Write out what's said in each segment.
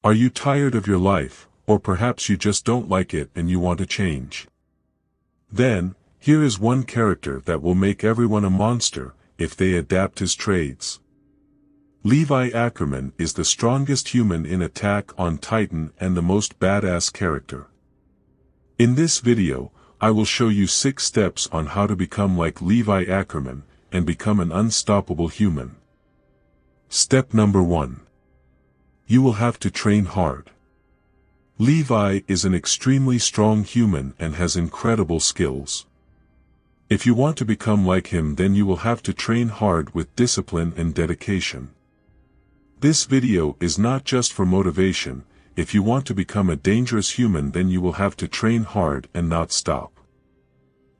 Are you tired of your life, or perhaps you just don't like it and you want to change? Then, here is one character that will make everyone a monster, if they adapt his trades. Levi Ackerman is the strongest human in Attack on Titan and the most badass character. In this video, I will show you 6 steps on how to become like Levi Ackerman, and become an unstoppable human. Step number 1. You will have to train hard. Levi is an extremely strong human and has incredible skills. If you want to become like him, then you will have to train hard with discipline and dedication. This video is not just for motivation. If you want to become a dangerous human, then you will have to train hard and not stop.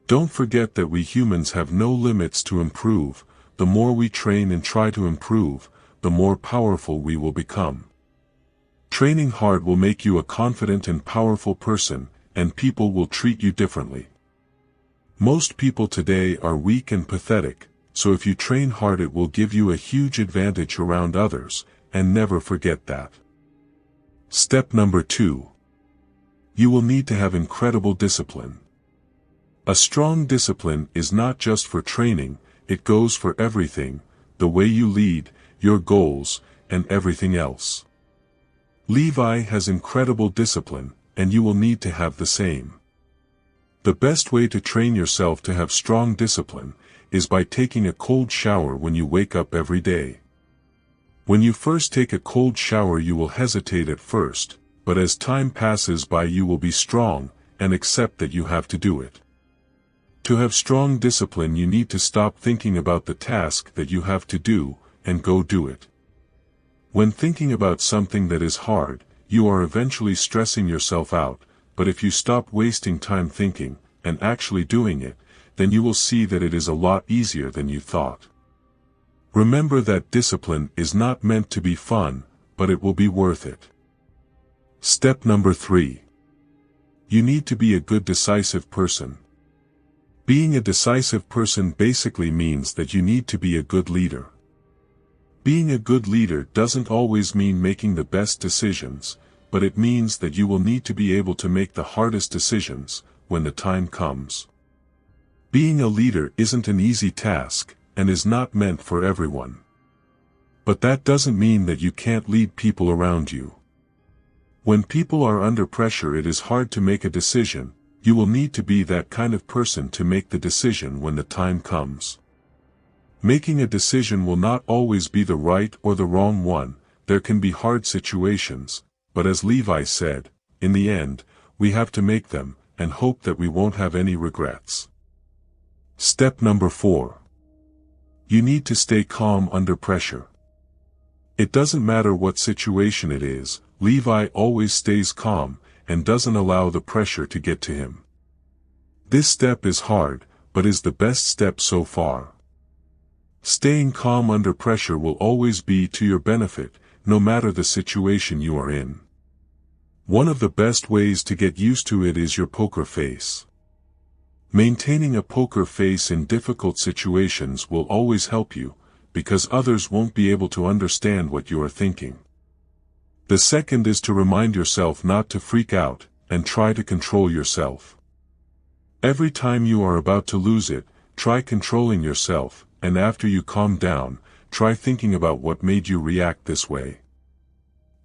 Don't forget that we humans have no limits to improve. The more we train and try to improve, the more powerful we will become. Training hard will make you a confident and powerful person, and people will treat you differently. Most people today are weak and pathetic, so if you train hard it will give you a huge advantage around others, and never forget that. Step number 2. You will need to have incredible discipline. A strong discipline is not just for training, it goes for everything, the way you lead, your goals, and everything else. Levi has incredible discipline, and you will need to have the same. The best way to train yourself to have strong discipline is by taking a cold shower when you wake up every day. When you first take a cold shower you will hesitate at first, but as time passes by you will be strong, and accept that you have to do it. To have strong discipline you need to stop thinking about the task that you have to do, and go do it. When thinking about something that is hard, you are eventually stressing yourself out, but if you stop wasting time thinking, and actually doing it, then you will see that it is a lot easier than you thought. Remember that discipline is not meant to be fun, but it will be worth it. Step number 3. You need to be a good decisive person. Being a decisive person basically means that you need to be a good leader. Being a good leader doesn't always mean making the best decisions, but it means that you will need to be able to make the hardest decisions, when the time comes. Being a leader isn't an easy task, and is not meant for everyone. But that doesn't mean that you can't lead people around you. When people are under pressure it is hard to make a decision, you will need to be that kind of person to make the decision when the time comes. Making a decision will not always be the right or the wrong one, there can be hard situations, but as Levi said, in the end, we have to make them, and hope that we won't have any regrets. Step number 4. You need to stay calm under pressure. It doesn't matter what situation it is, Levi always stays calm, and doesn't allow the pressure to get to him. This step is hard, but is the best step so far. Staying calm under pressure will always be to your benefit, no matter the situation you are in. One of the best ways to get used to it is your poker face. Maintaining a poker face in difficult situations will always help you, because others won't be able to understand what you are thinking. The second is to remind yourself not to freak out, and try to control yourself. Every time you are about to lose it, try controlling yourself, and after you calm down, try thinking about what made you react this way.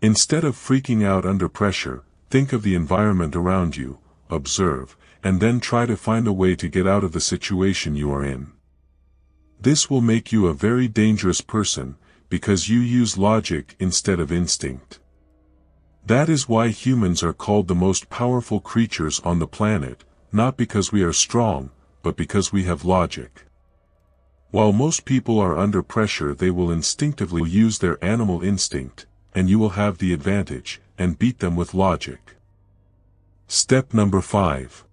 Instead of freaking out under pressure, think of the environment around you, observe, and then try to find a way to get out of the situation you are in. This will make you a very dangerous person, because you use logic instead of instinct. That is why humans are called the most powerful creatures on the planet, not because we are strong, but because we have logic. While most people are under pressure they will instinctively use their animal instinct, and you will have the advantage, and beat them with logic. Step number 5.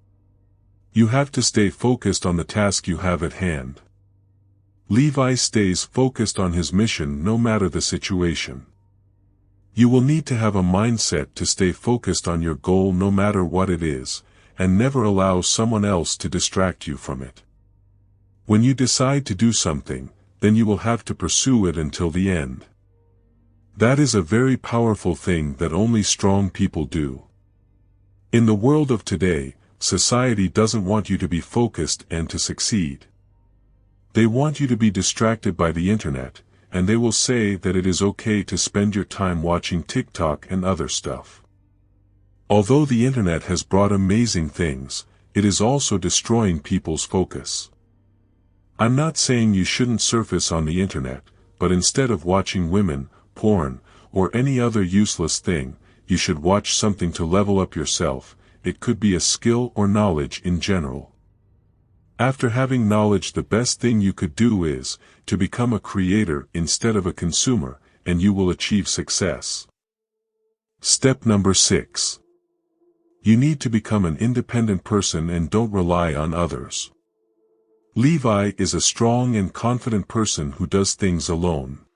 You have to stay focused on the task you have at hand. Levi stays focused on his mission no matter the situation. You will need to have a mindset to stay focused on your goal no matter what it is, and never allow someone else to distract you from it. When you decide to do something, then you will have to pursue it until the end. That is a very powerful thing that only strong people do. In the world of today, society doesn't want you to be focused and to succeed. They want you to be distracted by the internet, and they will say that it is okay to spend your time watching TikTok and other stuff. Although the internet has brought amazing things, it is also destroying people's focus. I'm not saying you shouldn't surface on the internet, but instead of watching women, porn, or any other useless thing, you should watch something to level up yourself. It could be a skill or knowledge in general. After having knowledge, the best thing you could do is to become a creator instead of a consumer, and you will achieve success. Step number 6. You need to become an independent person and don't rely on others. Levi is a strong and confident person who does things alone.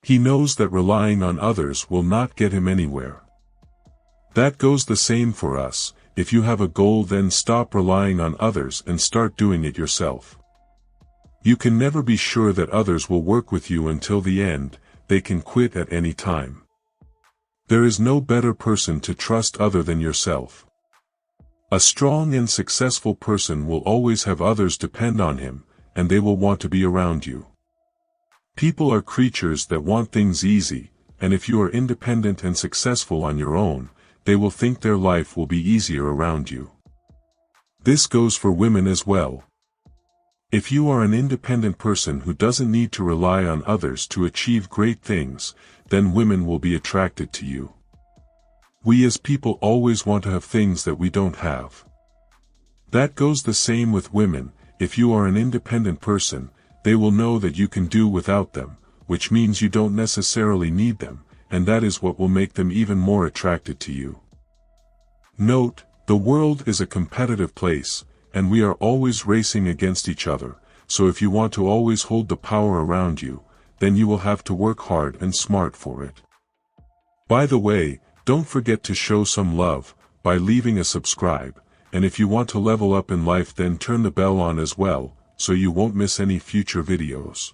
He knows that relying on others will not get him anywhere. That goes the same for us. If you have a goal, then stop relying on others and start doing it yourself. You can never be sure that others will work with you until the end. They can quit at any time. There is no better person to trust other than yourself. A strong and successful person will always have others depend on him, and they will want to be around you. People are creatures that want things easy, and if you are independent and successful on your own, they will think their life will be easier around you. This goes for women as well. If you are an independent person who doesn't need to rely on others to achieve great things, then women will be attracted to you. We as people always want to have things that we don't have. That goes the same with women. If you are an independent person, they will know that you can do without them, which means you don't necessarily need them, and that is what will make them even more attracted to you. Note, the world is a competitive place, and we are always racing against each other, so if you want to always hold the power around you, then you will have to work hard and smart for it. By the way, don't forget to show some love by leaving a subscribe, and if you want to level up in life, then turn the bell on as well, so you won't miss any future videos.